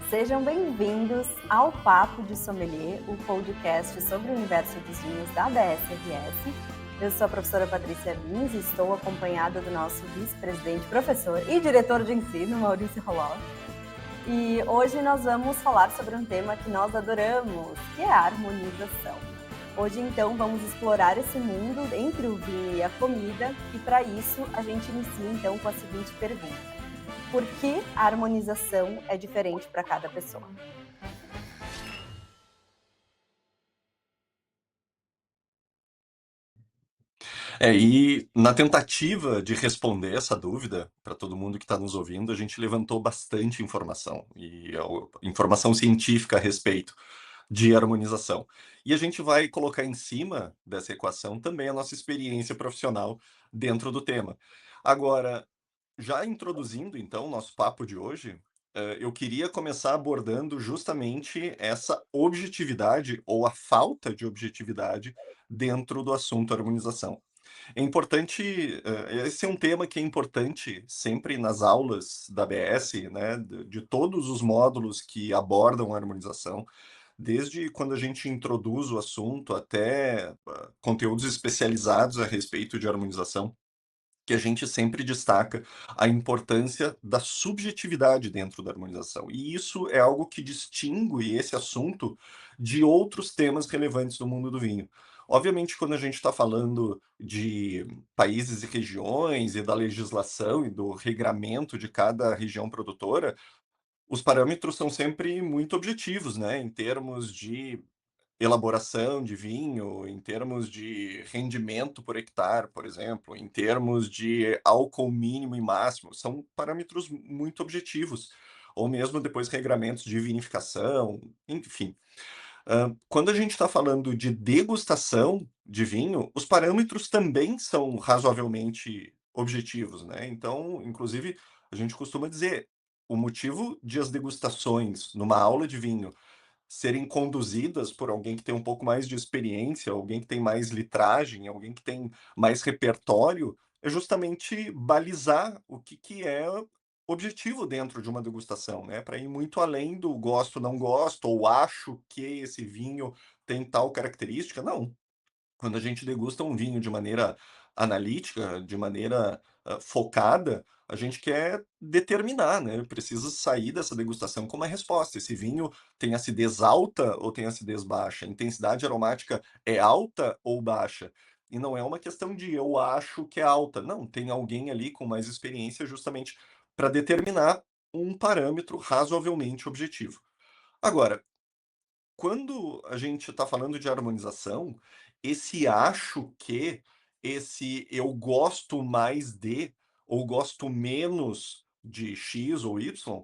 Sejam bem-vindos ao Papo de Sommelier, o podcast sobre o universo dos vinhos da BSRS. Eu sou a professora Patrícia Lins e estou acompanhada do nosso vice-presidente, professor e diretor de ensino, Maurício Roloff. E hoje nós vamos falar sobre um tema que nós adoramos, que é a harmonização. Hoje, então, vamos explorar esse mundo entre o vinho e a comida, e para isso a gente inicia, então, com a seguinte pergunta: por que a harmonização é diferente para cada pessoa? E na tentativa de responder essa dúvida para todo mundo que está nos ouvindo, a gente levantou bastante informação informação científica a respeito de harmonização. E a gente vai colocar em cima dessa equação também a nossa experiência profissional dentro do tema. Agora, já introduzindo então o nosso papo de hoje, eu queria começar abordando justamente essa objetividade ou a falta de objetividade dentro do assunto harmonização. É importante, esse é um tema que é importante sempre nas aulas da ABS, né, de todos os módulos que abordam a harmonização, desde quando a gente introduz o assunto até conteúdos especializados a respeito de harmonização, que a gente sempre destaca a importância da subjetividade dentro da harmonização. E isso é algo que distingue esse assunto de outros temas relevantes do mundo do vinho. Obviamente, quando a gente está falando de países e regiões e da legislação e do regramento de cada região produtora, os parâmetros são sempre muito objetivos, né, em termos de elaboração de vinho, em termos de rendimento por hectare, por exemplo, em termos de álcool mínimo e máximo, são parâmetros muito objetivos, ou mesmo depois regramentos de vinificação, enfim. Quando a gente está falando de degustação de vinho, os parâmetros também são razoavelmente objetivos, né? Então, inclusive, a gente costuma dizer, o motivo de as degustações numa aula de vinho serem conduzidas por alguém que tem um pouco mais de experiência, alguém que tem mais litragem, alguém que tem mais repertório, é justamente balizar o que é objetivo dentro de uma degustação, né, para ir muito além do gosto, não gosto, ou acho que esse vinho tem tal característica, não. Quando a gente degusta um vinho de maneira analítica, de maneira, focada, a gente quer determinar, né, precisa sair dessa degustação com uma resposta. Esse vinho tem acidez alta ou tem acidez baixa? A intensidade aromática é alta ou baixa? E não é uma questão de eu acho que é alta, não, tem alguém ali com mais experiência justamente para determinar um parâmetro razoavelmente objetivo. Agora, quando a gente está falando de harmonização, esse acho que, esse eu gosto mais de, ou gosto menos de X ou Y,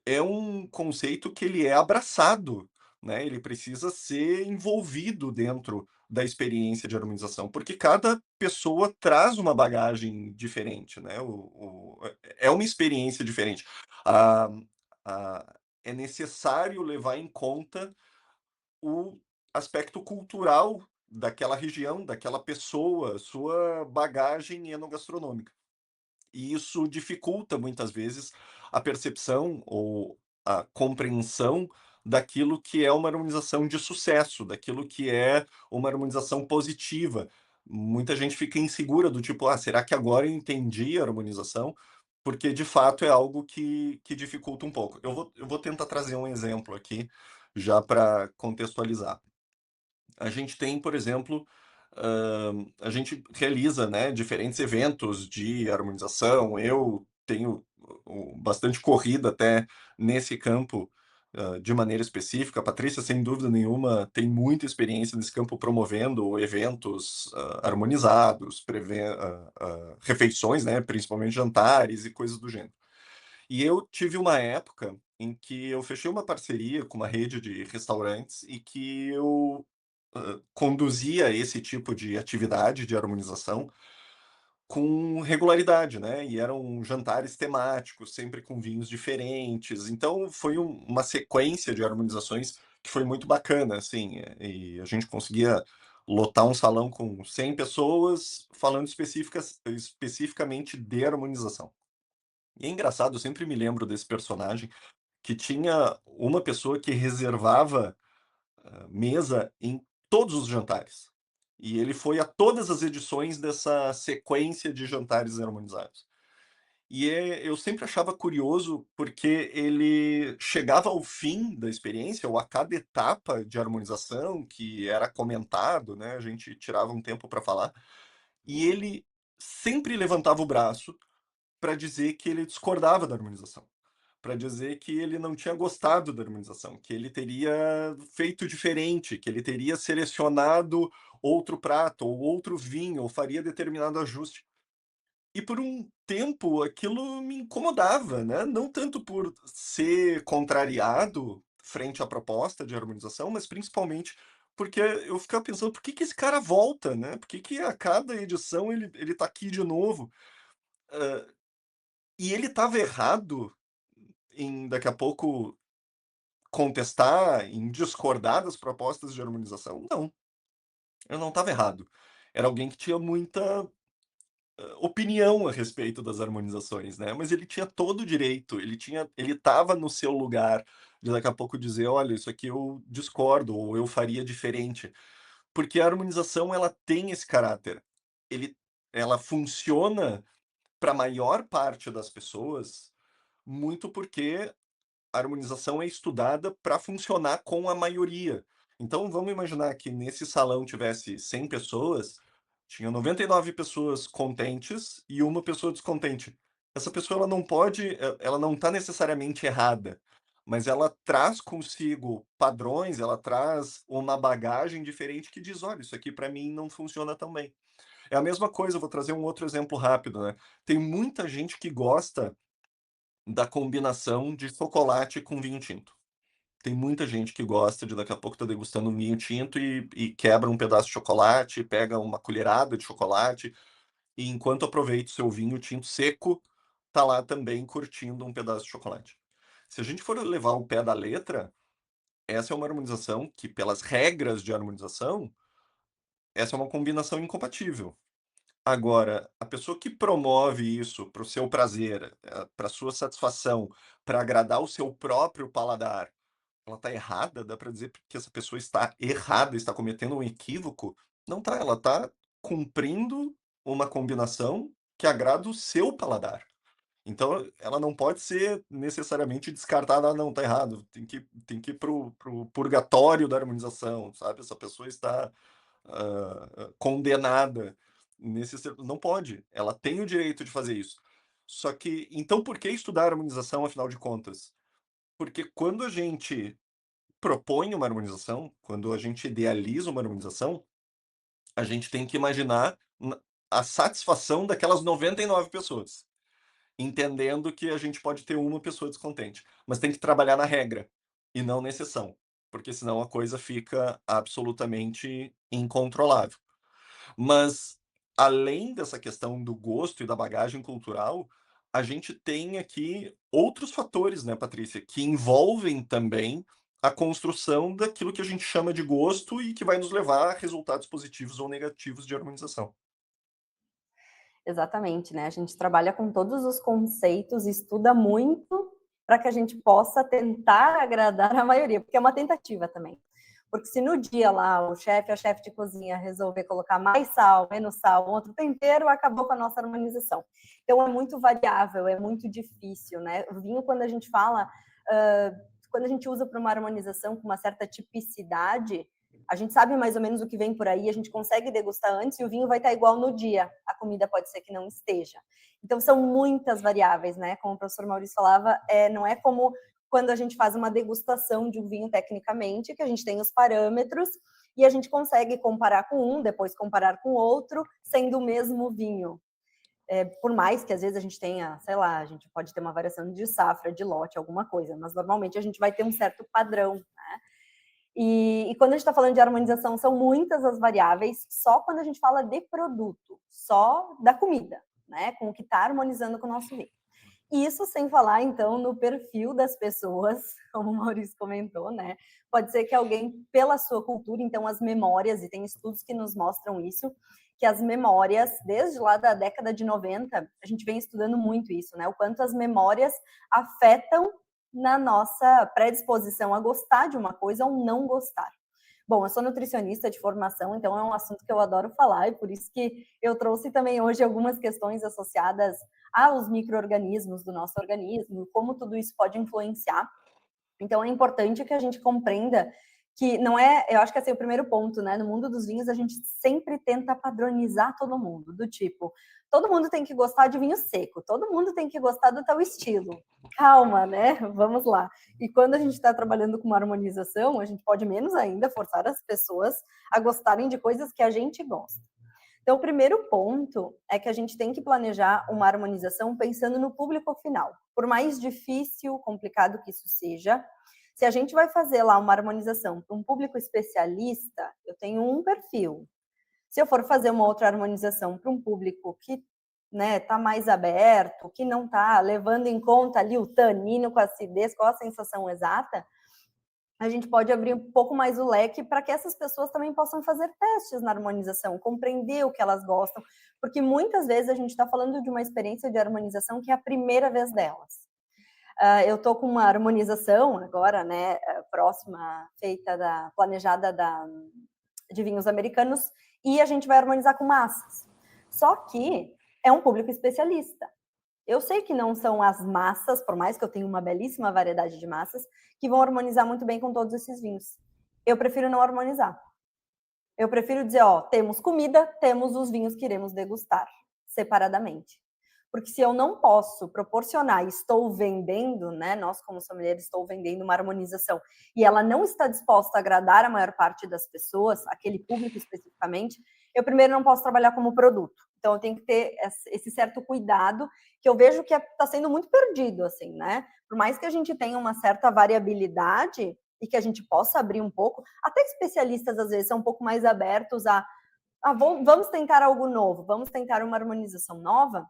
é um conceito que ele é abraçado, né? Ele precisa ser envolvido dentro da experiência de harmonização, porque cada pessoa traz uma bagagem diferente, né? É uma experiência diferente. Ah, é necessário levar em conta o aspecto cultural daquela região, daquela pessoa, sua bagagem enogastronômica. E isso dificulta muitas vezes a percepção ou a compreensão daquilo que é uma harmonização de sucesso, daquilo que é uma harmonização positiva. Muita gente fica insegura do tipo: "Ah, será que agora eu entendi a harmonização?", porque de fato é algo que dificulta um pouco. Eu vou tentar trazer um exemplo aqui, já para contextualizar. A gente tem, por exemplo, a gente realiza, né, diferentes eventos de harmonização. Eu tenho bastante corrida até nesse campo, de maneira específica. A Patrícia, sem dúvida nenhuma, tem muita experiência nesse campo promovendo eventos, harmonizados, refeições, né, principalmente jantares e coisas do gênero. E eu tive uma época em que eu fechei uma parceria com uma rede de restaurantes e que eu conduzia esse tipo de atividade de harmonização com regularidade, né, e eram jantares temáticos, sempre com vinhos diferentes, então foi uma sequência de harmonizações que foi muito bacana, assim, e a gente conseguia lotar um salão com 100 pessoas falando especificamente de harmonização. E é engraçado, eu sempre me lembro desse personagem, que tinha uma pessoa que reservava mesa em todos os jantares. E ele foi a todas as edições dessa sequência de jantares harmonizados. Eu sempre achava curioso, porque ele chegava ao fim da experiência, ou a cada etapa de harmonização que era comentado, né, a gente tirava um tempo para falar, e ele sempre levantava o braço para dizer que ele discordava da harmonização, para dizer que ele não tinha gostado da harmonização, que ele teria feito diferente, que ele teria selecionado outro prato ou outro vinho, ou faria determinado ajuste. E por um tempo aquilo me incomodava, né, não tanto por ser contrariado frente à proposta de harmonização, mas principalmente porque eu ficava pensando: "Por que que esse cara volta, né? Por que que a cada edição ele tá aqui de novo?". Hã, e ele estava errado em, daqui a pouco, contestar, em discordar das propostas de harmonização? Não, eu não estava errado. Era alguém que tinha muita opinião a respeito das harmonizações, né, mas ele tinha todo o direito, ele estava no seu lugar de daqui a pouco dizer: "Olha, isso aqui eu discordo", ou "Eu faria diferente", porque a harmonização ela tem esse caráter, ele ela funciona para a maior parte das pessoas, muito porque a harmonização é estudada para funcionar com a maioria. Então vamos imaginar que nesse salão tivesse 100 pessoas, tinha 99 pessoas contentes e uma pessoa descontente. Essa pessoa ela não está necessariamente errada, mas ela traz consigo padrões, ela traz uma bagagem diferente que diz: "Olha, isso aqui para mim não funciona tão bem". É a mesma coisa, eu vou trazer um outro exemplo rápido, né. Tem muita gente que gosta da combinação de chocolate com vinho tinto. Tem muita gente que gosta de daqui a pouco tá degustando um vinho tinto e quebra um pedaço de chocolate, pega uma colherada de chocolate, e enquanto aproveita o seu vinho tinto seco, tá lá também curtindo um pedaço de chocolate. Se a gente for levar ao pé da letra, essa é uma harmonização que, pelas regras de harmonização, essa é uma combinação incompatível. Agora, a pessoa que promove isso para o seu prazer, pra sua satisfação, para agradar o seu próprio paladar, ela está errada? Dá para dizer que essa pessoa está errada, está cometendo um equívoco? Não está, ela está cumprindo uma combinação que agrada o seu paladar. Então, ela não pode ser necessariamente descartada: "Ah, não, está errado, tem que ir para o purgatório da harmonização", sabe, essa pessoa está condenada nesse ser, não pode, ela tem o direito de fazer isso. Só que, então, por que estudar harmonização, afinal de contas? Porque quando a gente propõe uma harmonização, quando a gente idealiza uma harmonização, a gente tem que imaginar a satisfação daquelas 99 pessoas, entendendo que a gente pode ter uma pessoa descontente, mas tem que trabalhar na regra e não na exceção, porque senão a coisa fica absolutamente incontrolável. Mas, além dessa questão do gosto e da bagagem cultural, a gente tem aqui outros fatores, né, Patrícia, que envolvem também a construção daquilo que a gente chama de gosto e que vai nos levar a resultados positivos ou negativos de harmonização. Exatamente, né, a gente trabalha com todos os conceitos, estuda muito para que a gente possa tentar agradar a maioria, porque é uma tentativa também. Porque se no dia lá o chefe, a chefe de cozinha resolver colocar mais sal, menos sal, outro tempero, acabou com a nossa harmonização. Então é muito variável, é muito difícil, né? O vinho, quando a gente fala, quando a gente usa para uma harmonização com uma certa tipicidade, a gente sabe mais ou menos o que vem por aí, a gente consegue degustar antes e o vinho vai estar igual no dia. A comida pode ser que não esteja. Então são muitas variáveis, né? Como o professor Maurício falava, não é como quando a gente faz uma degustação de um vinho tecnicamente, que a gente tem os parâmetros e a gente consegue comparar com um, depois comparar com outro, sendo o mesmo vinho. Por mais que às vezes a gente tenha, sei lá, a gente pode ter uma variação de safra, de lote, alguma coisa, mas normalmente a gente vai ter um certo padrão, né? E quando a gente está falando de harmonização, são muitas as variáveis, só quando a gente fala de produto, só da comida, né? Com o que está harmonizando com o nosso vinho. Isso sem falar, então, no perfil das pessoas, como o Maurício comentou, né? Pode ser que alguém, pela sua cultura, então as memórias, e tem estudos que nos mostram isso, que as memórias, desde lá da década de 90, a gente vem estudando muito isso, né? O quanto as memórias afetam na nossa predisposição a gostar de uma coisa ou não gostar. Bom, eu sou nutricionista de formação, então é um assunto que eu adoro falar, e por isso que eu trouxe também hoje algumas questões associadas aos micro-organismos do nosso organismo, como tudo isso pode influenciar. Então é importante que a gente compreenda que não é, eu acho que assim, o primeiro ponto, né, no mundo dos vinhos a gente sempre tenta padronizar todo mundo, do tipo, todo mundo tem que gostar de vinho seco, todo mundo tem que gostar do teu estilo. Calma, né? Vamos lá. E quando a gente está trabalhando com uma harmonização, a gente pode menos ainda forçar as pessoas a gostarem de coisas que a gente gosta. Então, o primeiro ponto é que a gente tem que planejar uma harmonização pensando no público final. Por mais difícil, complicado que isso seja, se a gente vai fazer lá uma harmonização para um público especialista, eu tenho um perfil. Se eu for fazer uma outra harmonização para um público que está mais aberto, que não está levando em conta ali o tanino com a acidez, qual a sensação exata, a gente pode abrir um pouco mais o leque para que essas pessoas também possam fazer testes na harmonização, compreender o que elas gostam, porque muitas vezes a gente está falando de uma experiência de harmonização que é a primeira vez delas. Eu estou com uma harmonização agora, né, próxima, planejada de vinhos americanos, e a gente vai harmonizar com massas. Só que é um público especialista. Eu sei que não são as massas, por mais que eu tenha uma belíssima variedade de massas, que vão harmonizar muito bem com todos esses vinhos. Eu prefiro não harmonizar. Eu prefiro dizer, ó, temos comida, temos os vinhos que iremos degustar separadamente. Porque se eu não posso proporcionar, estou vendendo, né, nós como sommelier estou vendendo uma harmonização, e ela não está disposta a agradar a maior parte das pessoas, aquele público especificamente, eu primeiro não posso trabalhar como produto. Então eu tenho que ter esse certo cuidado, que eu vejo que está sendo muito perdido, assim, né? Por mais que a gente tenha uma certa variabilidade, e que a gente possa abrir um pouco, até especialistas às vezes são um pouco mais abertos a vamos tentar algo novo, vamos tentar uma harmonização nova,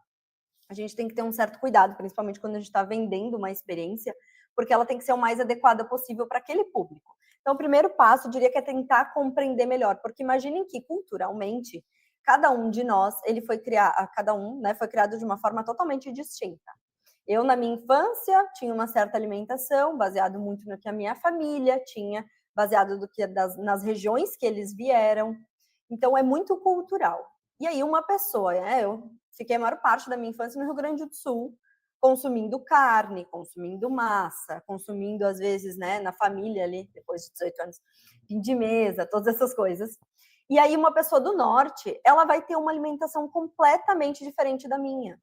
a gente tem que ter um certo cuidado, principalmente quando a gente está vendendo uma experiência, porque ela tem que ser o mais adequada possível para aquele público. Então, o primeiro passo, eu diria que é tentar compreender melhor, porque imaginem que, culturalmente, cada um de nós, cada um, né, foi criado de uma forma totalmente distinta. Eu, na minha infância, tinha uma certa alimentação, baseado muito no que a minha família tinha, baseado nas regiões que eles vieram. Então, é muito cultural. E aí, uma pessoa, né? Eu fiquei a maior parte da minha infância no Rio Grande do Sul, consumindo carne, consumindo massa, consumindo, às vezes, né, na família ali, depois de 18 anos, fim de mesa, todas essas coisas. E aí, uma pessoa do norte, ela vai ter uma alimentação completamente diferente da minha.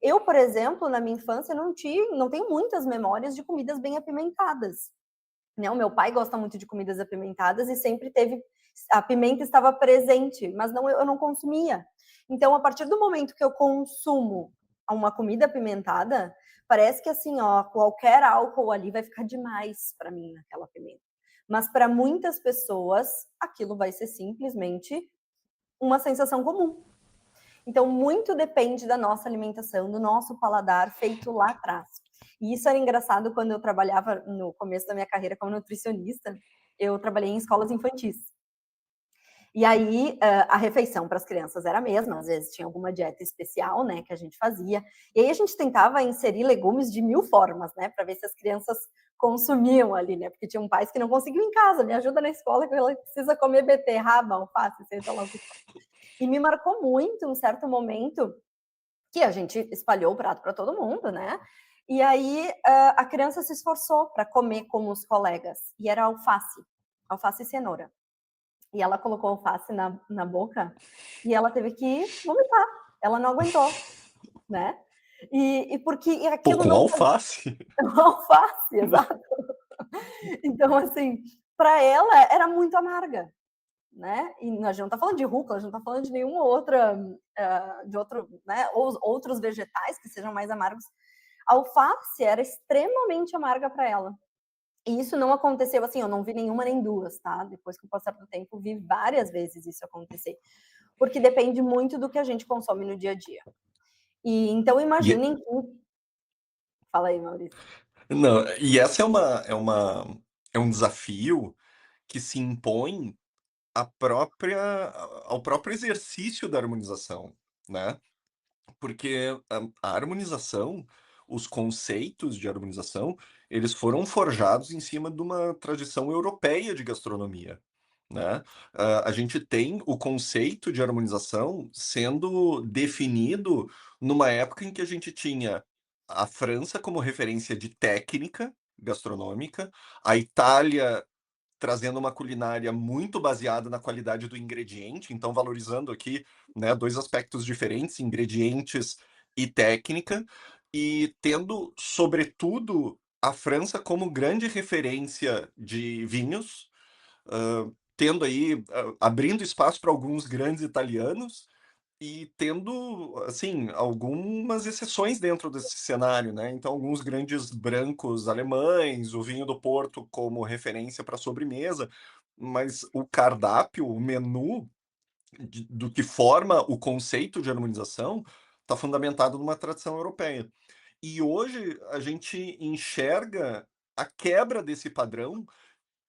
Eu, por exemplo, na minha infância, não tenho muitas memórias de comidas bem apimentadas. Né? O meu pai gosta muito de comidas apimentadas e sempre teve. A pimenta estava presente, mas eu não consumia. Então, a partir do momento que eu consumo uma comida apimentada, parece que assim, ó, qualquer álcool ali vai ficar demais para mim naquela pimenta. Mas para muitas pessoas, aquilo vai ser simplesmente uma sensação comum. Então, muito depende da nossa alimentação, do nosso paladar feito lá atrás. E isso era engraçado quando eu trabalhava no começo da minha carreira como nutricionista, eu trabalhei em escolas infantis. E aí, a refeição para as crianças era a mesma, às vezes tinha alguma dieta especial, né, que a gente fazia. E aí a gente tentava inserir legumes de 1000 formas, né, para ver se as crianças consumiam ali, né, porque tinham pais que não conseguiam em casa, me ajuda na escola que ela precisa comer beterraba, alface, seja lá o que for. E me marcou muito um certo momento que a gente espalhou o prato para todo mundo, né? E aí a criança se esforçou para comer como os colegas. E era alface e cenoura. E ela colocou alface na boca e ela teve que vomitar. Ela não aguentou, né? E porque Pô, aquilo com não alface? alface, exato. Então, assim, para ela era muito amarga. Né? E a gente não está falando de rúcula, a gente não está falando de nenhuma outra, né? Ou outros vegetais que sejam mais amargos. A alface era extremamente amarga para ela. E isso não aconteceu assim, eu não vi nenhuma nem duas, tá? Depois que o passar do tempo, vi várias vezes isso acontecer. Porque depende muito do que a gente consome no dia a dia. E então E, imaginem que. Fala aí, Maurício. não, e essa é um desafio que se impõe ao próprio exercício da harmonização, né? Porque a harmonização, os conceitos de harmonização, eles foram forjados em cima de uma tradição europeia de gastronomia, né. A gente tem o conceito de harmonização sendo definido numa época em que a gente tinha a França como referência de técnica gastronômica, a Itália trazendo uma culinária muito baseada na qualidade do ingrediente, então valorizando aqui, né, 2 aspectos diferentes, ingredientes e técnica, e tendo, sobretudo, a França como grande referência de vinhos, tendo aí, abrindo espaço para alguns grandes italianos, e tendo, assim, algumas exceções dentro desse cenário, né, então alguns grandes brancos alemães, o vinho do Porto como referência para sobremesa, mas o cardápio, o menu do que forma o conceito de harmonização, está fundamentado numa tradição europeia. E hoje a gente enxerga a quebra desse padrão,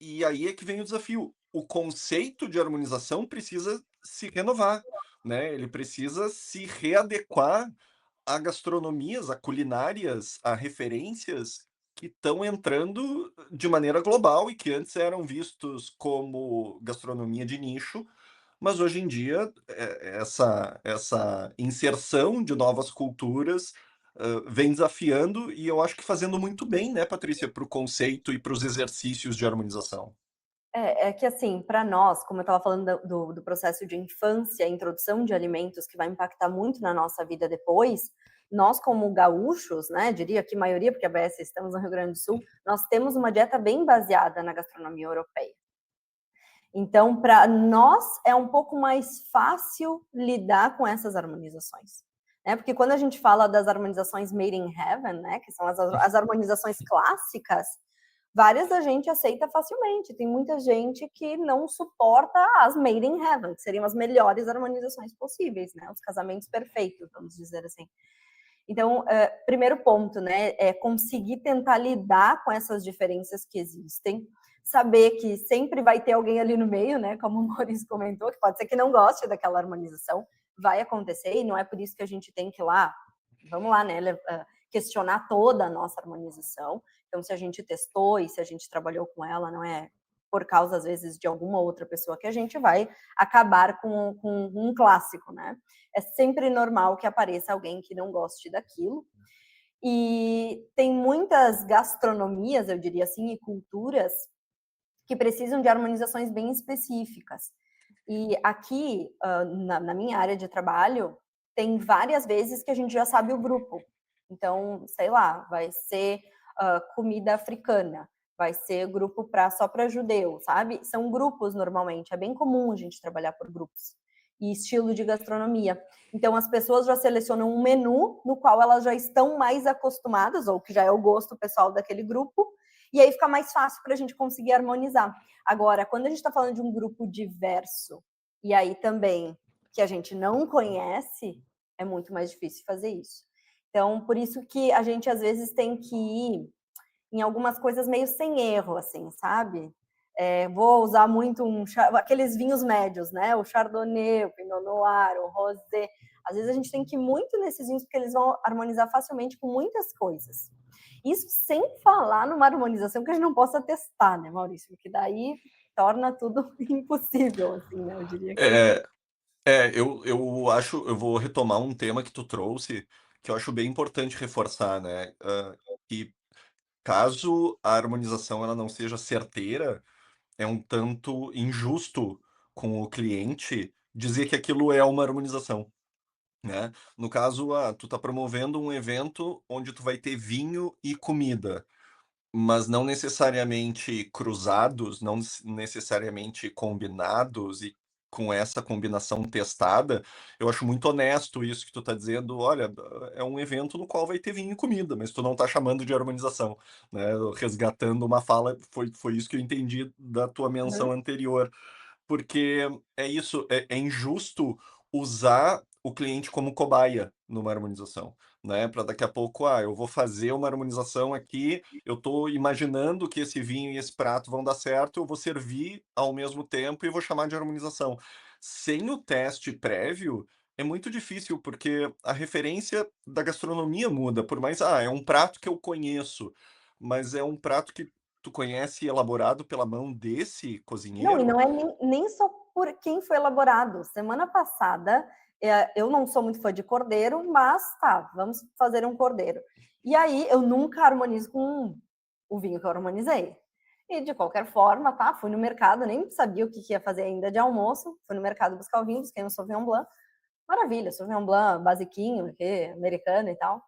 e aí é que vem o desafio. O conceito de harmonização precisa se renovar, né, ele precisa se readequar a gastronomias, a culinárias, a referências que estão entrando de maneira global e que antes eram vistos como gastronomia de nicho, mas hoje em dia, essa inserção de novas culturas, vem desafiando e eu acho que fazendo muito bem, né, Patrícia, para o conceito e para os exercícios de harmonização. É que assim, para nós, como eu estava falando do processo de infância, introdução de alimentos que vai impactar muito na nossa vida depois, nós como gaúchos, né, diria que maioria, porque a BS estamos no Rio Grande do Sul, nós temos uma dieta bem baseada na gastronomia europeia. Então, para nós é um pouco mais fácil lidar com essas harmonizações, né? Porque quando a gente fala das harmonizações made in heaven, né, que são as harmonizações clássicas, várias a gente aceita facilmente. Tem muita gente que não suporta as made in heaven, que seriam as melhores harmonizações possíveis, né? Os casamentos perfeitos, vamos dizer assim. Então, primeiro ponto, né, é conseguir tentar lidar com essas diferenças que existem, saber que sempre vai ter alguém ali no meio, né, como o Maurício comentou, que pode ser que não goste daquela harmonização, vai acontecer e não é por isso que a gente tem que ir lá, vamos lá, né, questionar toda a nossa harmonização. Então, se a gente testou e se a gente trabalhou com ela, não é por causa, às vezes, de alguma outra pessoa que a gente vai acabar com um clássico, né? É sempre normal que apareça alguém que não goste daquilo. E tem muitas gastronomias, eu diria assim, e culturas que precisam de harmonizações bem específicas. E aqui, na minha área de trabalho, tem várias vezes que a gente já sabe o grupo. Então, sei lá, vai ser comida africana, vai ser grupo só para judeu, sabe? São grupos normalmente, é bem comum a gente trabalhar por grupos. E estilo de gastronomia. Então, as pessoas já selecionam um menu no qual elas já estão mais acostumadas, ou que já é o gosto pessoal daquele grupo, e aí fica mais fácil para a gente conseguir harmonizar. Agora, quando a gente está falando de um grupo diverso, e aí também que a gente não conhece, é muito mais difícil fazer isso. Então, por isso que a gente às vezes tem que ir em algumas coisas meio sem erro, assim, sabe? Vou usar muito aqueles vinhos médios, né? O Chardonnay, o Pinot Noir, o Rosé. Às vezes a gente tem que ir muito nesses vinhos porque eles vão harmonizar facilmente com muitas coisas. Isso sem falar numa harmonização que a gente não possa testar, né, Maurício? Porque daí torna tudo impossível, assim, né? Eu diria que. É, eu acho eu vou retomar um tema que tu trouxe, que eu acho bem importante reforçar, né, que caso a harmonização ela não seja certeira, é um tanto injusto com o cliente dizer que aquilo é uma harmonização, né. No caso, tu tá promovendo um evento onde tu vai ter vinho e comida. Mas não necessariamente cruzados, não necessariamente combinados e com essa combinação testada, eu acho muito honesto isso que tu tá dizendo: "Olha, é um evento no qual vai ter vinho e comida, mas tu não tá chamando de harmonização", né, resgatando uma fala, foi isso que eu entendi da tua menção Uhum. anterior. Porque é isso, é injusto usar o cliente como cobaia numa harmonização, né, para daqui a pouco, eu vou fazer uma harmonização aqui, eu estou imaginando que esse vinho e esse prato vão dar certo, eu vou servir ao mesmo tempo e vou chamar de harmonização. Sem o teste prévio, é muito difícil, porque a referência da gastronomia muda, por mais, é um prato que eu conheço, mas é um prato que tu conhece elaborado pela mão desse Não, e cozinheiro? não é nem só por quem foi elaborado. Semana passada, eu não sou muito fã de cordeiro, mas tá, vamos fazer um cordeiro. E aí, eu nunca harmonizo com o vinho que eu harmonizei. E de qualquer forma, tá, fui no mercado, nem sabia o que ia fazer ainda de almoço, fui no mercado buscar o vinho, busquei um Sauvignon Blanc. Maravilha, Sauvignon Blanc basiquinho, americano e tal.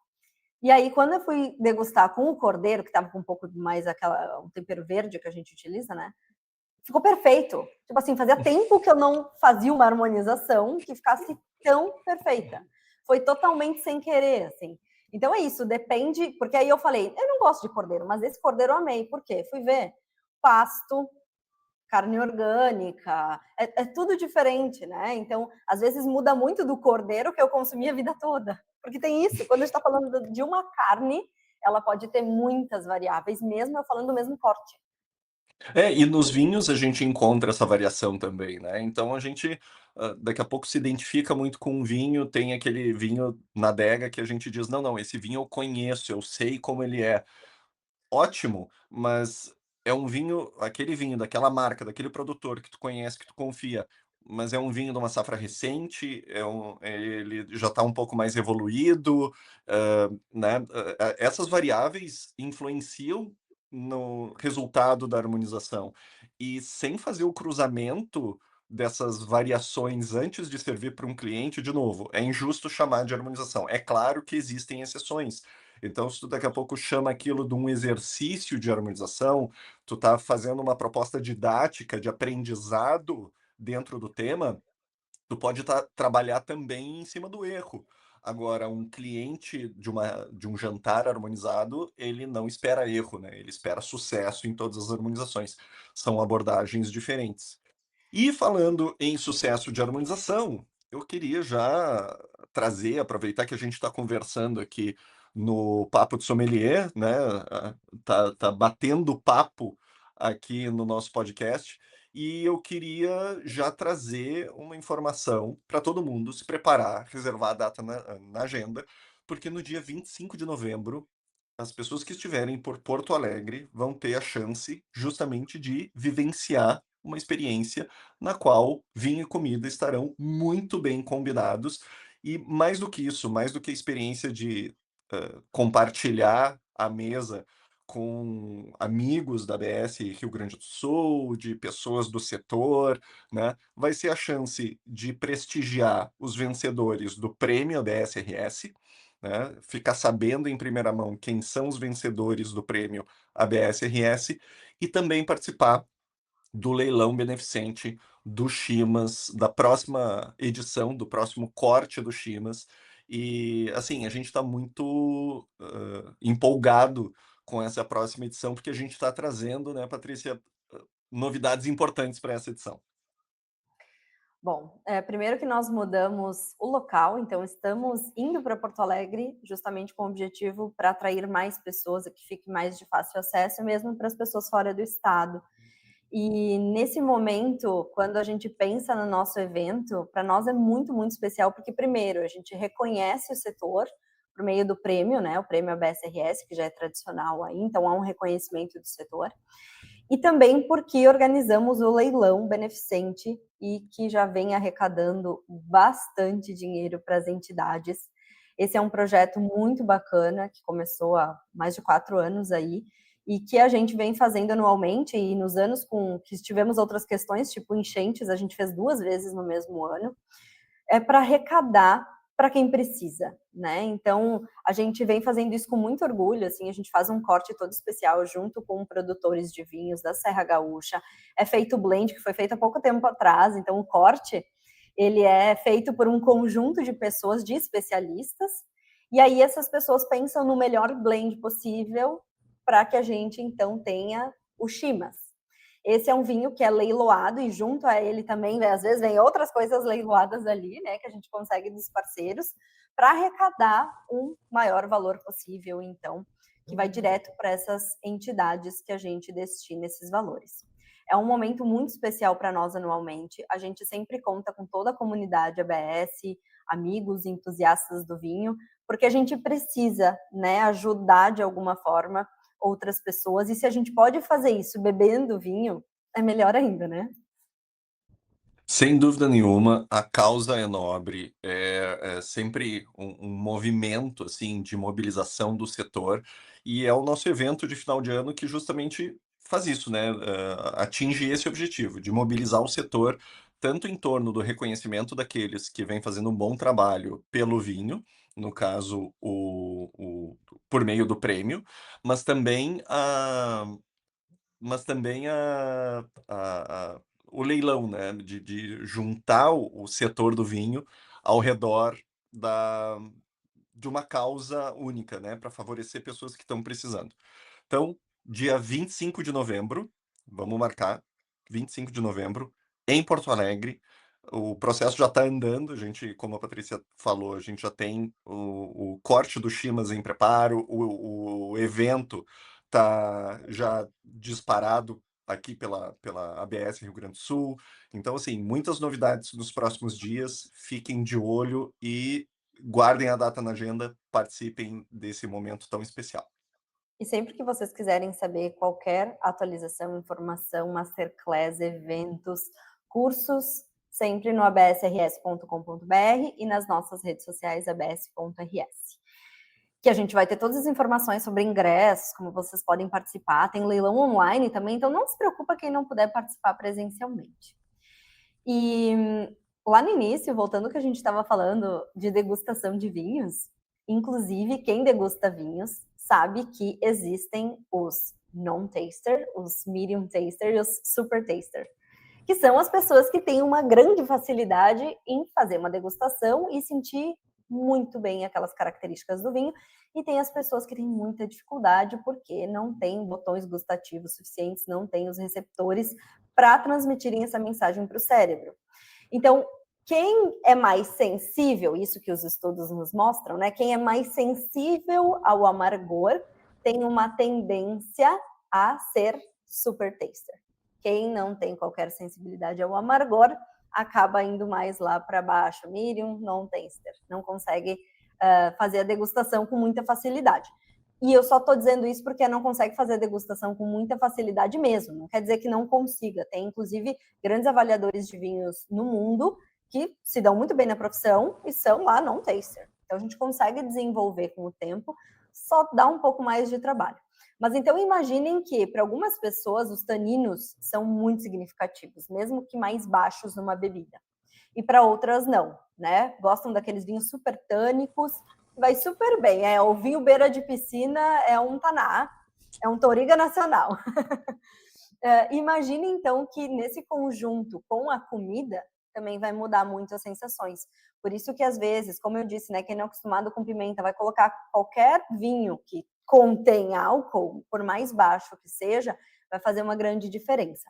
E aí, quando eu fui degustar com o cordeiro, que tava com um pouco mais um tempero verde que a gente utiliza, né? Ficou perfeito. Tipo assim, fazia tempo que eu não fazia uma harmonização que ficasse tão perfeita. Foi totalmente sem querer, assim. Então é isso, depende, porque aí eu falei, eu não gosto de cordeiro, mas esse cordeiro eu amei. Por quê? Fui ver pasto, carne orgânica, é tudo diferente, né? Então, às vezes muda muito do cordeiro que eu consumi a vida toda. Porque tem isso, quando a gente está falando de uma carne, ela pode ter muitas variáveis, mesmo eu falando do mesmo corte. E nos vinhos a gente encontra essa variação também, né, então a gente, daqui a pouco se identifica muito com um vinho, tem aquele vinho na adega que a gente diz: "Não, não, esse vinho eu conheço, eu sei como ele é". Ótimo, mas é um vinho aquele vinho daquela marca, daquele produtor que tu conhece, que tu confia, mas é um vinho de uma safra recente, ele já está um pouco mais evoluído, né, essas variáveis influenciam no resultado da harmonização. E sem fazer o cruzamento dessas variações antes de servir para um cliente, de novo, é injusto chamar de harmonização. É claro que existem exceções, então, se tu daqui a pouco chama aquilo de um exercício de harmonização, tu tá fazendo uma proposta didática de aprendizado dentro do tema, tu pode trabalhar também em cima do erro. Agora, um cliente de um jantar harmonizado, ele não espera erro, né? Ele espera sucesso em todas as harmonizações. São abordagens diferentes. E falando em sucesso de harmonização, eu queria já aproveitar que a gente está conversando aqui no Papo de Sommelier, né? Tá batendo papo aqui no nosso podcast, e eu queria já trazer uma informação para todo mundo se preparar, reservar a data na agenda, porque no dia 25 de novembro as pessoas que estiverem por Porto Alegre vão ter a chance justamente de vivenciar uma experiência na qual vinho e comida estarão muito bem combinados. E mais do que isso, mais do que a experiência de compartilhar a mesa com amigos da ABS Rio Grande do Sul, de pessoas do setor, né? Vai ser a chance de prestigiar os vencedores do Prêmio ABS-RS, né, ficar sabendo em primeira mão quem são os vencedores do prêmio ABS-RS e também participar do leilão beneficente do Chimas, da próxima edição, do próximo corte do Chimas. E, assim, a gente está muito empolgado com essa próxima edição, porque a gente está trazendo, né, Patrícia, novidades importantes para essa edição. Bom, primeiro que nós mudamos o local, então estamos indo para Porto Alegre justamente com o objetivo para atrair mais pessoas, que fique mais de fácil acesso, mesmo para as pessoas fora do estado. E nesse momento, quando a gente pensa no nosso evento, para nós é muito, muito especial, porque primeiro a gente reconhece o setor por meio do prêmio, né? O prêmio ABS-RS, que já é tradicional aí, então há um reconhecimento do setor. E também porque organizamos o leilão beneficente e que já vem arrecadando bastante dinheiro para as entidades. Esse é um projeto muito bacana, que começou há mais de 4 anos aí, e que a gente vem fazendo anualmente, e nos anos que tivemos outras questões, tipo enchentes, a gente fez 2 vezes no mesmo ano, é para arrecadar para quem precisa, né? Então, a gente vem fazendo isso com muito orgulho, assim, a gente faz um corte todo especial junto com produtores de vinhos da Serra Gaúcha. É feito o blend, que foi feito há pouco tempo atrás, então o corte, ele é feito por um conjunto de pessoas, de especialistas, e aí essas pessoas pensam no melhor blend possível para que a gente, então, tenha o Chimas. Esse é um vinho que é leiloado e junto a ele também, às vezes, vem outras coisas leiloadas ali, né, que a gente consegue dos parceiros, para arrecadar um maior valor possível, então, que vai direto para essas entidades que a gente destina esses valores. É um momento muito especial para nós anualmente. A gente sempre conta com toda a comunidade ABS, amigos, entusiastas do vinho, porque a gente precisa, né, ajudar de alguma forma outras pessoas, e se a gente pode fazer isso bebendo vinho, é melhor ainda, né? Sem dúvida nenhuma, a causa é nobre, é sempre um movimento, assim, de mobilização do setor, e é o nosso evento de final de ano que justamente faz isso, né, atinge esse objetivo, de mobilizar o setor, tanto em torno do reconhecimento daqueles que vêm fazendo um bom trabalho pelo vinho, no caso, por meio do prêmio, mas também o leilão, né, de juntar o setor do vinho ao redor da de uma causa única, né, para favorecer pessoas que estão precisando. Então, dia 25 de novembro, vamos marcar, 25 de novembro, em Porto Alegre. O processo já está andando, a gente, como a Patrícia falou, a gente já tem o corte do Chimas em preparo, o evento está já disparado aqui pela ABS Rio Grande do Sul. Então, assim, muitas novidades nos próximos dias, fiquem de olho e guardem a data na agenda, participem desse momento tão especial. E sempre que vocês quiserem saber qualquer atualização, informação, masterclass, eventos, cursos, sempre no absrs.com.br e nas nossas redes sociais abs.rs. Que a gente vai ter todas as informações sobre ingressos, como vocês podem participar, tem leilão online também, então não se preocupa quem não puder participar presencialmente. E lá no início, voltando ao que a gente estava falando de degustação de vinhos, inclusive quem degusta vinhos sabe que existem os non-taster, os medium taster e os super taster, que são as pessoas que têm uma grande facilidade em fazer uma degustação e sentir muito bem aquelas características do vinho, e tem as pessoas que têm muita dificuldade porque não têm botões gustativos suficientes, não têm os receptores para transmitirem essa mensagem para o cérebro. Então, quem é mais sensível, isso que os estudos nos mostram, né? Quem é mais sensível ao amargor tem uma tendência a ser super taster. Quem não tem qualquer sensibilidade ao amargor acaba indo mais lá para baixo, medium, non taster, não consegue fazer a degustação com muita facilidade. E eu só estou dizendo isso porque não consegue fazer a degustação com muita facilidade mesmo. Não quer dizer que não consiga. Tem, inclusive, grandes avaliadores de vinhos no mundo que se dão muito bem na profissão e são lá non-taster. Então, a gente consegue desenvolver com o tempo, só dá um pouco mais de trabalho. Mas então imaginem que para algumas pessoas os taninos são muito significativos, mesmo que mais baixos numa bebida. E para outras não, né? Gostam daqueles vinhos super tânicos, vai super bem. O vinho beira de piscina é um taná, é um Touriga nacional. Imagine então que nesse conjunto com a comida também vai mudar muito as sensações. Por isso que às vezes, como eu disse, né, quem não é acostumado com pimenta vai colocar qualquer vinho que contém álcool, por mais baixo que seja, vai fazer uma grande diferença.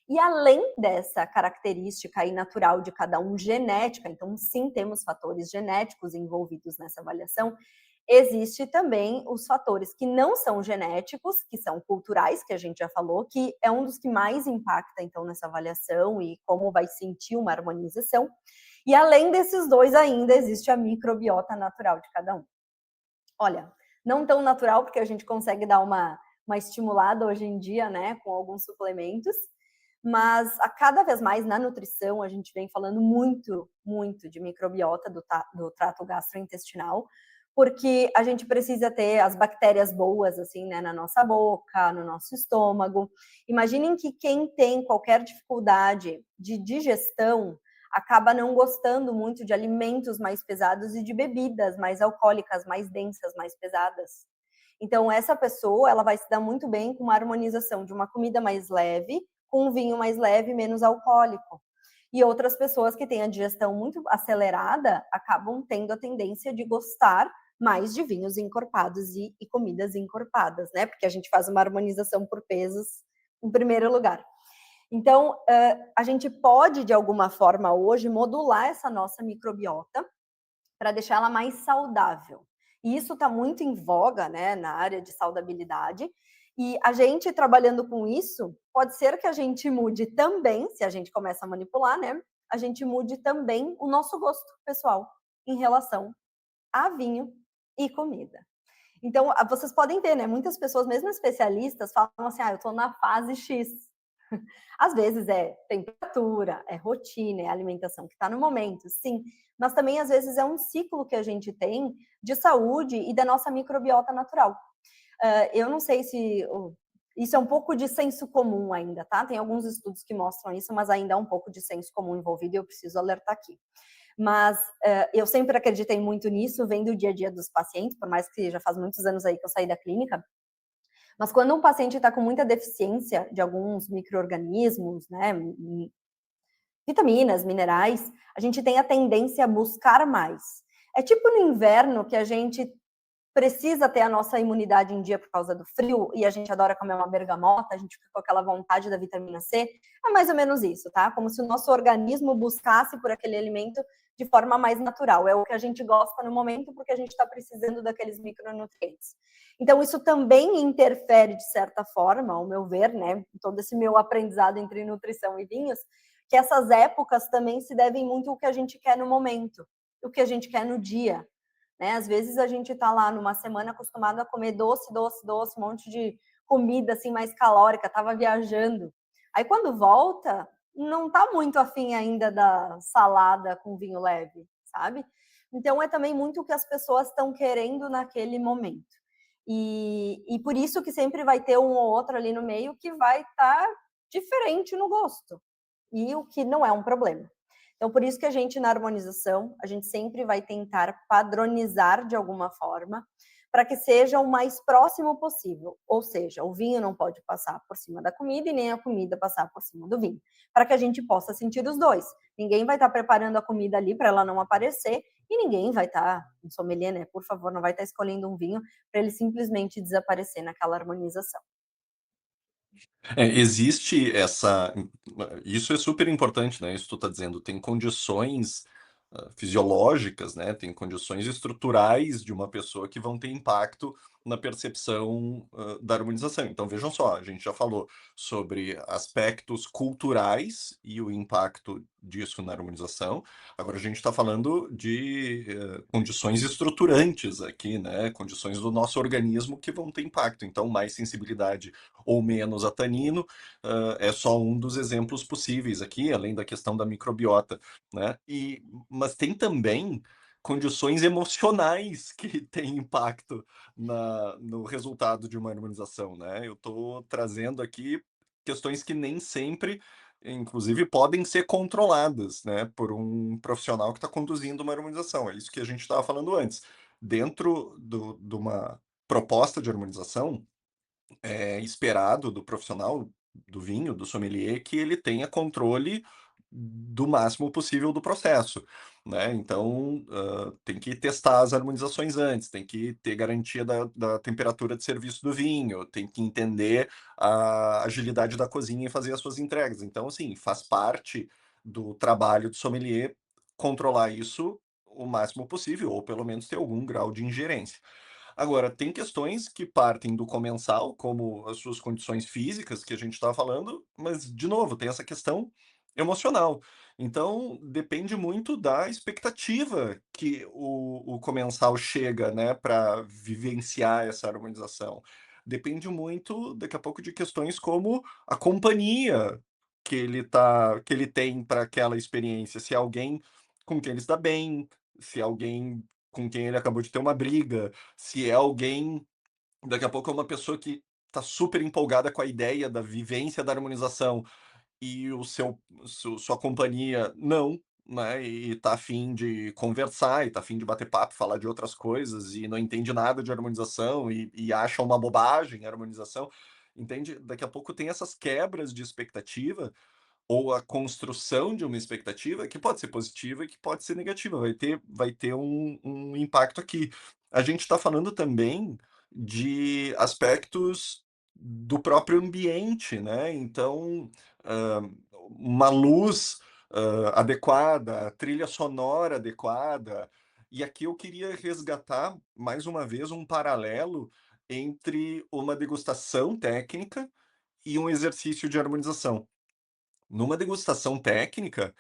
E além dessa característica aí natural de cada um genética, então sim temos fatores genéticos envolvidos nessa avaliação, existe também os fatores que não são genéticos, que são culturais, que a gente já falou, que é um dos que mais impacta então nessa avaliação e como vai sentir uma harmonização. E além desses dois ainda existe a microbiota natural de cada um. Olha, não tão natural porque a gente consegue dar uma estimulada hoje em dia, né, com alguns suplementos, mas a cada vez mais na nutrição a gente vem falando muito, muito de microbiota do trato gastrointestinal, porque a gente precisa ter as bactérias boas, assim, né, na nossa boca, no nosso estômago. Imaginem que quem tem qualquer dificuldade de digestão acaba não gostando muito de alimentos mais pesados e de bebidas mais alcoólicas, mais densas, mais pesadas. Então, essa pessoa, ela vai se dar muito bem com uma harmonização de uma comida mais leve, com um vinho mais leve, menos alcoólico. E outras pessoas que têm a digestão muito acelerada acabam tendo a tendência de gostar mais de vinhos encorpados e comidas encorpadas, né? Porque a gente faz uma harmonização por pesos em primeiro lugar. Então, a gente pode, de alguma forma, hoje, modular essa nossa microbiota para deixar ela mais saudável. E isso está muito em voga, né, na área de saudabilidade. E a gente trabalhando com isso, pode ser que a gente mude também, se a gente começa a manipular, né? A gente mude também o nosso gosto pessoal em relação a vinho e comida. Então, vocês podem ver, né, muitas pessoas, mesmo especialistas, falam assim: "Ah, eu estou na fase X". Às vezes é temperatura, é rotina, é alimentação que está no momento, sim, mas também às vezes é um ciclo que a gente tem de saúde e da nossa microbiota natural. Eu não sei se isso é um pouco de senso comum ainda, tá? Tem alguns estudos que mostram isso, mas ainda há um pouco de senso comum envolvido e eu preciso alertar aqui. Mas eu sempre acreditei muito nisso, vendo o dia a dia dos pacientes, por mais que já faz muitos anos aí que eu saí da clínica. Mas quando um paciente está com muita deficiência de alguns micro-organismos, né, vitaminas, minerais, a gente tem a tendência a buscar mais. É tipo no inverno que a gente precisa ter a nossa imunidade em dia por causa do frio e a gente adora comer uma bergamota, a gente fica com aquela vontade da vitamina C. É mais ou menos isso, tá? Como se o nosso organismo buscasse por aquele alimento de forma mais natural. É o que a gente gosta no momento porque a gente está precisando daqueles micronutrientes. Então, isso também interfere, de certa forma, ao meu ver, né? Todo esse meu aprendizado entre nutrição e vinhos, que essas épocas também se devem muito ao que a gente quer no momento, o que a gente quer no dia, né? Às vezes a gente está lá numa semana acostumado a comer doce, doce, doce, um monte de comida assim mais calórica, estava viajando. Aí quando volta, não está muito afim ainda da salada com vinho leve, sabe? Então é também muito o que as pessoas estão querendo naquele momento. E por isso que sempre vai ter um ou outro ali no meio que vai estar diferente no gosto. E o que não é um problema. Então, por isso que a gente, na harmonização, a gente sempre vai tentar padronizar de alguma forma, para que seja o mais próximo possível. Ou seja, o vinho não pode passar por cima da comida e nem a comida passar por cima do vinho, para que a gente possa sentir os dois. Ninguém vai estar preparando a comida ali para ela não aparecer e ninguém vai estar, um sommelier, né, por favor, não vai estar escolhendo um vinho para ele simplesmente desaparecer naquela harmonização. Existe essa isso é super importante, né, isso que tu tá dizendo, tem condições, fisiológicas, né, tem condições estruturais de uma pessoa que vão ter impacto na percepção, da harmonização. Então vejam só, a gente já falou sobre aspectos culturais e o impacto disso na harmonização, agora a gente está falando de, condições estruturantes aqui, né, condições do nosso organismo que vão ter impacto, então mais sensibilidade ou menos a tanino, é só um dos exemplos possíveis aqui, além da questão da microbiota, né. Mas tem também condições emocionais que têm impacto no resultado de uma harmonização, né. Eu estou trazendo aqui questões que nem sempre, inclusive, podem ser controladas, né, por um profissional que está conduzindo uma harmonização. É isso que a gente estava falando antes. Dentro de uma proposta de harmonização, é esperado do profissional do vinho, do sommelier, que ele tenha controle do máximo possível do processo, né. Então, tem que testar as harmonizações antes, tem que ter garantia da temperatura de serviço do vinho, tem que entender a agilidade da cozinha e fazer as suas entregas. Então, assim, faz parte do trabalho do sommelier controlar isso o máximo possível, ou pelo menos ter algum grau de ingerência. Agora, tem questões que partem do comensal, como as suas condições físicas, que a gente estava falando, mas, de novo, tem essa questão emocional. Então, depende muito da expectativa que o comensal chega, né, para vivenciar essa harmonização. Depende muito, daqui a pouco, de questões como a companhia que ele tem para aquela experiência. Se é alguém com quem ele está bem, se é alguém com quem ele acabou de ter uma briga, se é alguém daqui a pouco é uma pessoa que está super empolgada com a ideia da vivência da harmonização e o sua companhia não, né, e tá afim de conversar, e tá afim de bater papo, falar de outras coisas e não entende nada de harmonização e acha uma bobagem a harmonização, entende? Daqui a pouco tem essas quebras de expectativa ou a construção de uma expectativa que pode ser positiva e que pode ser negativa, vai ter um impacto aqui. A gente está falando também de aspectos do próprio ambiente, né, então, hã, uma luz, adequada, trilha sonora adequada, e aqui eu queria resgatar, mais uma vez, um paralelo entre uma degustação técnica e um exercício de harmonização. Numa degustação técnica,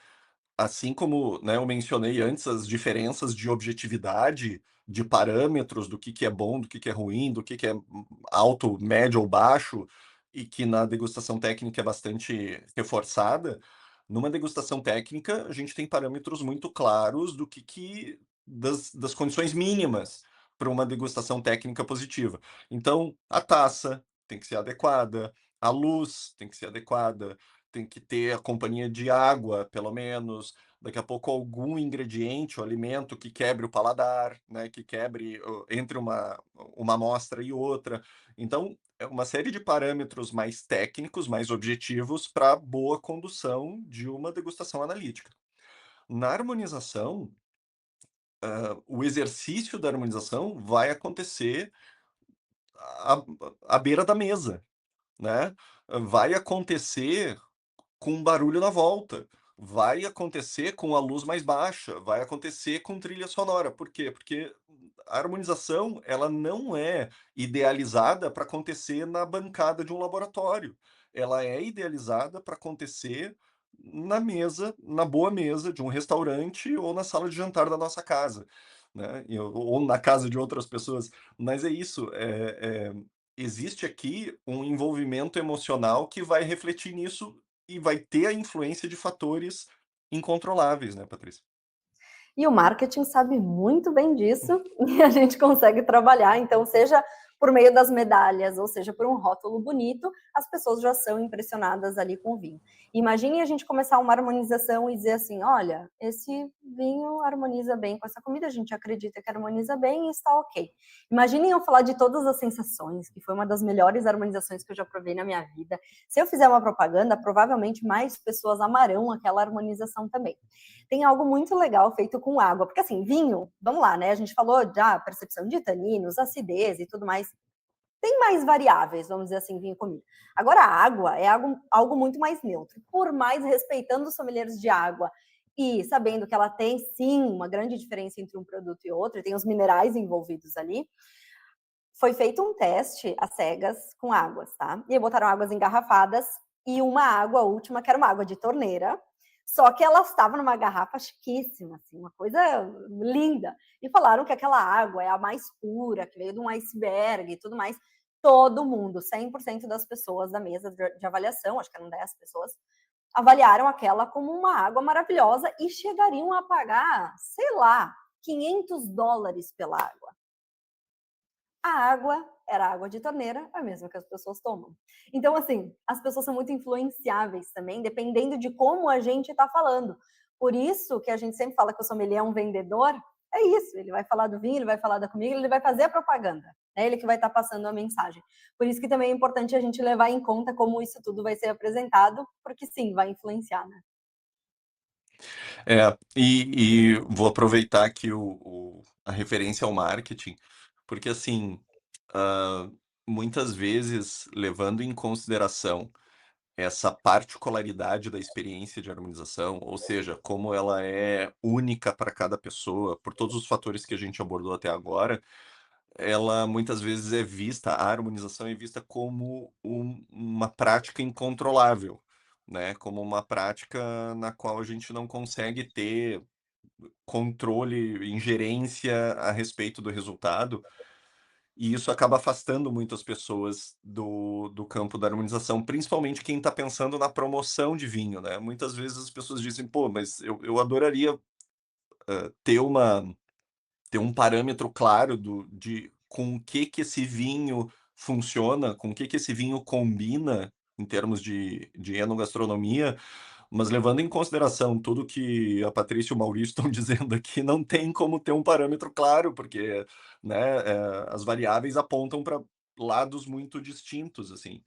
assim como, né, eu mencionei antes as diferenças de objetividade, de parâmetros do que é bom, do que é ruim, do que é alto, médio ou baixo, e que na degustação técnica é bastante reforçada, numa degustação técnica a gente tem parâmetros muito claros do das condições mínimas para uma degustação técnica positiva. Então, a taça tem que ser adequada, a luz tem que ser adequada, tem que ter a companhia de água, pelo menos, daqui a pouco algum ingrediente ou alimento que quebre o paladar, né, que quebre entre uma amostra e outra. Então, é uma série de parâmetros mais técnicos, mais objetivos para boa condução de uma degustação analítica. Na harmonização, o exercício da harmonização vai acontecer à, à beira da mesa, né? Vai acontecer com barulho na volta, vai acontecer com a luz mais baixa, vai acontecer com trilha sonora. Por quê? Porque a harmonização, ela não é idealizada para acontecer na bancada de um laboratório. Ela é idealizada para acontecer na mesa, na boa mesa de um restaurante ou na sala de jantar da nossa casa, né, ou na casa de outras pessoas. Mas é isso, existe aqui um envolvimento emocional que vai refletir nisso e vai ter a influência de fatores incontroláveis, né, Patrícia? E o marketing sabe muito bem disso e a gente consegue trabalhar, então, seja por meio das medalhas, ou seja, por um rótulo bonito, as pessoas já são impressionadas ali com o vinho. Imagine a gente começar uma harmonização e dizer assim: olha, esse vinho harmoniza bem com essa comida, a gente acredita que harmoniza bem e está ok. Imaginem eu falar de todas as sensações, que foi uma das melhores harmonizações que eu já provei na minha vida. Se eu fizer uma propaganda, provavelmente mais pessoas amarão aquela harmonização também. Tem algo muito legal feito com água, porque assim, vinho, vamos lá, né? A gente falou da percepção de taninos, acidez e tudo mais. Tem mais variáveis, vamos dizer assim, vinho e comida. Agora, a água é algo muito mais neutro. Por mais respeitando os sommeliers de água e sabendo que ela tem, sim, uma grande diferença entre um produto e outro, e tem os minerais envolvidos ali, foi feito um teste às cegas com águas, tá? E botaram águas engarrafadas e uma água última, que era uma água de torneira, só que ela estava numa garrafa chiquíssima, assim, uma coisa linda. E falaram que aquela água é a mais pura, que veio de um iceberg e tudo mais. Todo mundo, 100% das pessoas da mesa de avaliação, acho que eram 10 pessoas, avaliaram aquela como uma água maravilhosa e chegariam a pagar, sei lá, US$ 500 pela água. A água era água de torneira, a mesma que as pessoas tomam. Então, assim, as pessoas são muito influenciáveis também, dependendo de como a gente está falando. Por isso que a gente sempre fala que o sommelier é um vendedor, é isso, ele vai falar do vinho, ele vai falar da comida, ele vai fazer a propaganda, é ele que vai estar passando a mensagem. Por isso que também é importante a gente levar em conta como isso tudo vai ser apresentado, porque sim, vai influenciar, né? E vou aproveitar aqui a referência ao marketing, porque assim, hã, muitas vezes, levando em consideração essa particularidade da experiência de harmonização, ou seja, como ela é única para cada pessoa, por todos os fatores que a gente abordou até agora, ela muitas vezes é vista a harmonização é vista como uma prática incontrolável, né, como uma prática na qual a gente não consegue ter controle, ingerência a respeito do resultado, e isso acaba afastando muito as pessoas do campo da harmonização, principalmente quem está pensando na promoção de vinho, né. Muitas vezes as pessoas dizem: "Pô, mas eu adoraria, ter uma ter um parâmetro claro de com o que esse vinho funciona, com o que esse vinho combina em termos de enogastronomia, mas levando em consideração tudo que a Patrícia e o Maurício estão dizendo aqui, não tem como ter um parâmetro claro, porque, né, as variáveis apontam para lados muito distintos, assim.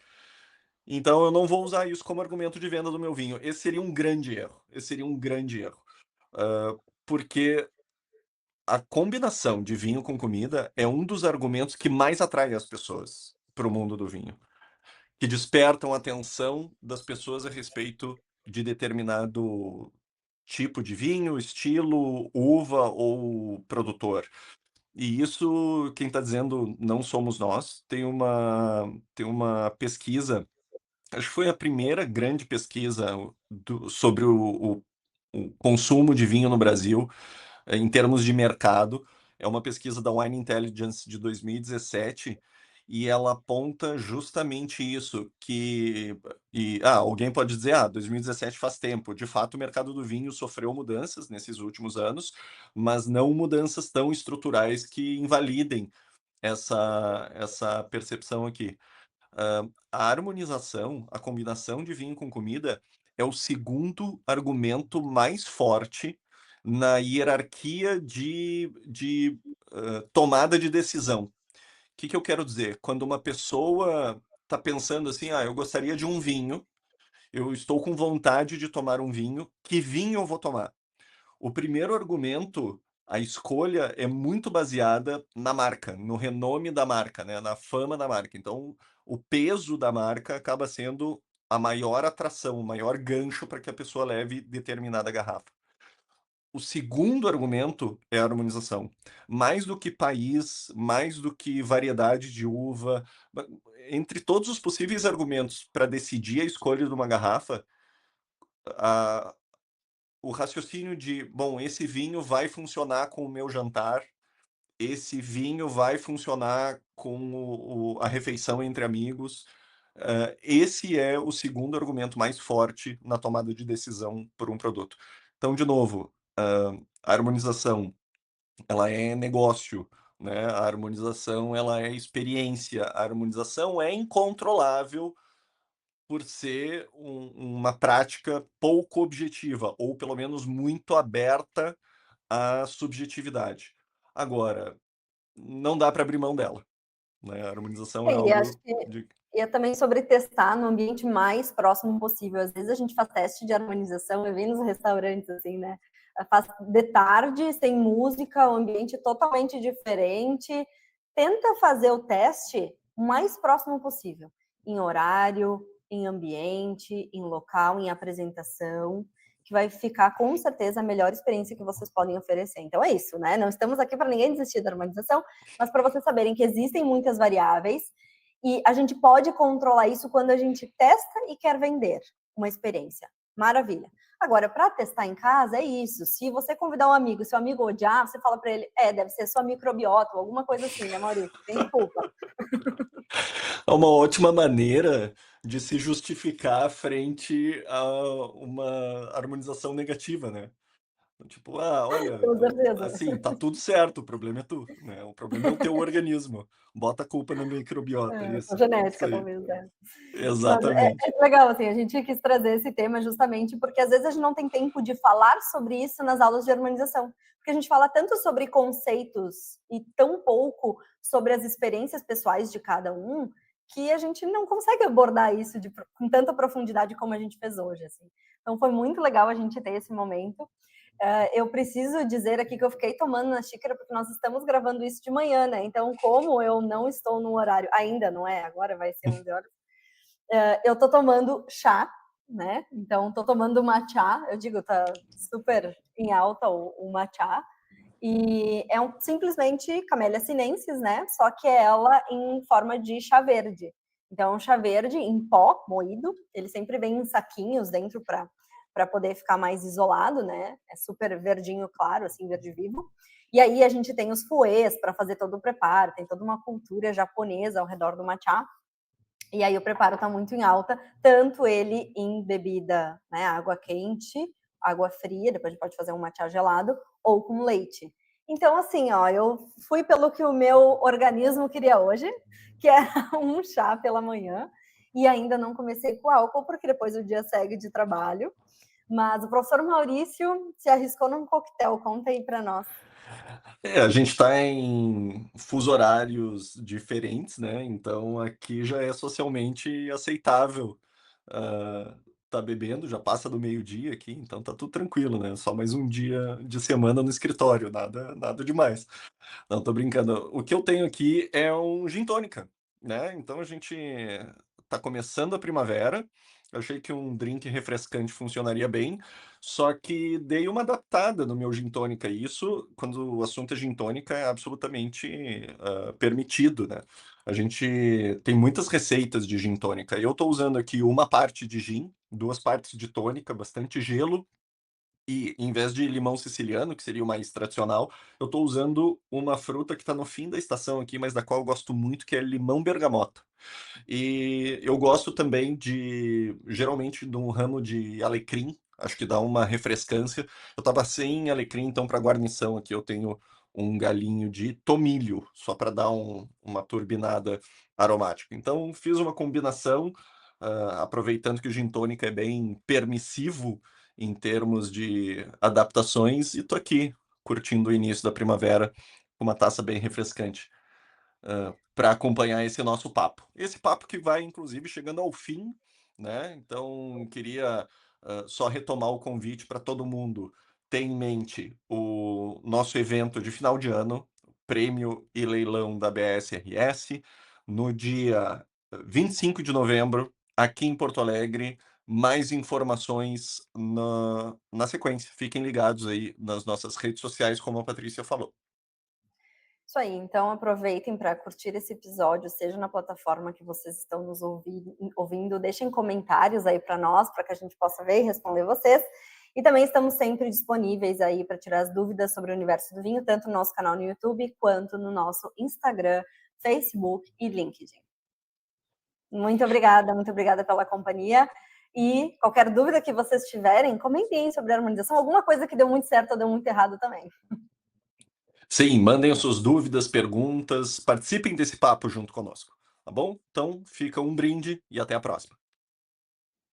Então eu não vou usar isso como argumento de venda do meu vinho. Esse seria um grande erro, esse seria um grande erro. Porque a combinação de vinho com comida é um dos argumentos que mais atrai as pessoas para o mundo do vinho, que despertam a atenção das pessoas a respeito de determinado tipo de vinho, estilo, uva ou produtor. E isso quem está dizendo não somos nós. Tem uma pesquisa, acho que foi a primeira grande pesquisa sobre o consumo de vinho no Brasil, em termos de mercado. É uma pesquisa da Wine Intelligence de 2017 e ela aponta justamente isso, alguém pode dizer: "Ah, 2017 faz tempo". De fato, o mercado do vinho sofreu mudanças nesses últimos anos, mas não mudanças tão estruturais que invalidem essa percepção aqui. A harmonização, a combinação de vinho com comida é o segundo argumento mais forte na hierarquia de tomada de decisão. O que eu quero dizer? Quando uma pessoa está pensando assim: "Ah, eu gostaria de um vinho, eu estou com vontade de tomar um vinho, que vinho eu vou tomar?". O primeiro argumento, a escolha é muito baseada na marca, no renome da marca, né, na fama da marca. Então, o peso da marca acaba sendo a maior atração, o maior gancho para que a pessoa leve determinada garrafa. O segundo argumento é a harmonização. Mais do que país, mais do que variedade de uva, ba entre todos os possíveis argumentos para decidir a escolha de uma garrafa, a o raciocínio de: "Bom, esse vinho vai funcionar com o meu jantar, esse vinho vai funcionar com a refeição entre amigos", esse é o segundo argumento mais forte na tomada de decisão por um produto. Então, de novo, a harmonização, ela é negócio, né, a harmonização, ela é experiência, a harmonização é incontrolável por ser uma prática pouco objetiva, ou pelo menos muito aberta à subjetividade. Agora, não dá para abrir mão dela, né, a harmonização é E acho algo que de é também sobre testar no ambiente mais próximo possível. Às vezes a gente faz teste de harmonização, eu vi nos restaurantes, assim, né? Faz de tarde, sem música, um ambiente totalmente diferente. Tenta fazer o teste o mais próximo possível, em horário, em ambiente, em local, em apresentação, que vai ficar com certeza a melhor experiência que vocês podem oferecer. Então é isso, né? Não estamos aqui para ninguém desistir da harmonização, mas para vocês saberem que existem muitas variáveis e a gente pode controlar isso quando a gente testa e quer vender uma experiência. Maravilha. Agora, para testar em casa, é isso. Se você convidar um amigo, seu amigo odiar, você fala para ele, deve ser sua microbiota, ou alguma coisa assim, né, Maurício? Tem desculpa. é uma ótima maneira de se justificar frente a uma harmonização negativa, né. Tipo: "Ah, olha, Com certeza. assim, tá tudo certo, o problema é tu, né, o problema é o teu organismo, bota a culpa na microbiota", Com isso genética, aí. talvez, né? Mas Exatamente. é legal, assim, a gente quis trazer esse tema justamente porque às vezes a gente não tem tempo de falar sobre isso nas aulas de harmonização, porque a gente fala tanto sobre conceitos e tão pouco sobre as experiências pessoais de cada um, que a gente não consegue abordar isso com tanta profundidade como a gente fez hoje, assim. Então foi muito legal a gente ter esse momento. Eu preciso dizer aqui que eu fiquei tomando na xícara porque nós estamos gravando isso de manhã, né? Então, como eu não estou no horário, ainda não é, agora vai ser 11 horas, eu tô tomando chá, né? Então, tô tomando matcha. Eu digo, tá super em alta o matcha. E é simplesmente Camellia sinensis, né? Só que é ela em forma de chá verde. Então, chá verde em pó, moído. Ele sempre vem em saquinhos dentro para poder ficar mais isolado, né? É super verdinho claro, assim, verde vivo. E aí a gente tem os fouets para fazer todo o preparo. Tem toda uma cultura japonesa ao redor do matcha. E aí o preparo está muito em alta, tanto ele em bebida, né, água quente, água fria, depois a gente pode fazer um matcha gelado, ou com leite. Então, assim, ó, eu fui pelo que o meu organismo queria hoje, que é um chá pela manhã, e ainda não comecei com álcool, porque depois o dia segue de trabalho. Mas o professor Maurício se arriscou num coquetel, conta aí para nós. A gente está em fuso horários diferentes, né, então aqui já é socialmente aceitável, tá bebendo, já passa do meio-dia aqui, então tá tudo tranquilo, né, só mais um dia de semana no escritório, nada demais. Não, tô brincando. O que eu tenho aqui é um gin tônica, né, então a gente tá começando a primavera, eu achei que um drink refrescante funcionaria bem, só que dei uma adaptada no meu gin tônica, e isso, quando o assunto é gin tônica, é absolutamente, permitido, né. A gente tem muitas receitas de gin tônica. Eu tô usando aqui uma parte de gin, 2 partes de tônica, bastante gelo E em vez de limão siciliano, que seria o mais tradicional, eu estou usando uma fruta que está no fim da estação aqui, mas da qual eu gosto muito, que é limão bergamota. E eu gosto também geralmente, de um ramo de alecrim, acho que dá uma refrescância. Eu estava sem alecrim, então para guarnição aqui eu tenho um galinho de tomilho, só para dar uma turbinada aromática. Então fiz uma combinação, aproveitando que o gin tônica é bem permissivo em termos de adaptações, e tô aqui curtindo o início da primavera com uma taça bem refrescante para acompanhar esse nosso papo. Esse papo que vai, inclusive, chegando ao fim, né? Então, queria só retomar o convite para todo mundo ter em mente o nosso evento de final de ano, prêmio e leilão da BSRS, no dia 25 de novembro, aqui em Porto Alegre. Mais informações na sequência. Fiquem ligados aí nas nossas redes sociais, como a Patrícia falou. Isso aí, então aproveitem para curtir esse episódio, seja na plataforma que vocês estão nos ouvindo, deixem comentários aí para nós, para que a gente possa ver e responder vocês. E também estamos sempre disponíveis aí para tirar as dúvidas sobre o universo do vinho, tanto no nosso canal no YouTube, quanto no nosso Instagram, Facebook e LinkedIn. Muito obrigada pela companhia. E qualquer dúvida que vocês tiverem, comentem sobre a harmonização, alguma coisa que deu muito certo ou deu muito errado também. Sim, mandem as suas dúvidas, perguntas, participem desse papo junto conosco, tá bom? Então, fica um brinde e até a próxima.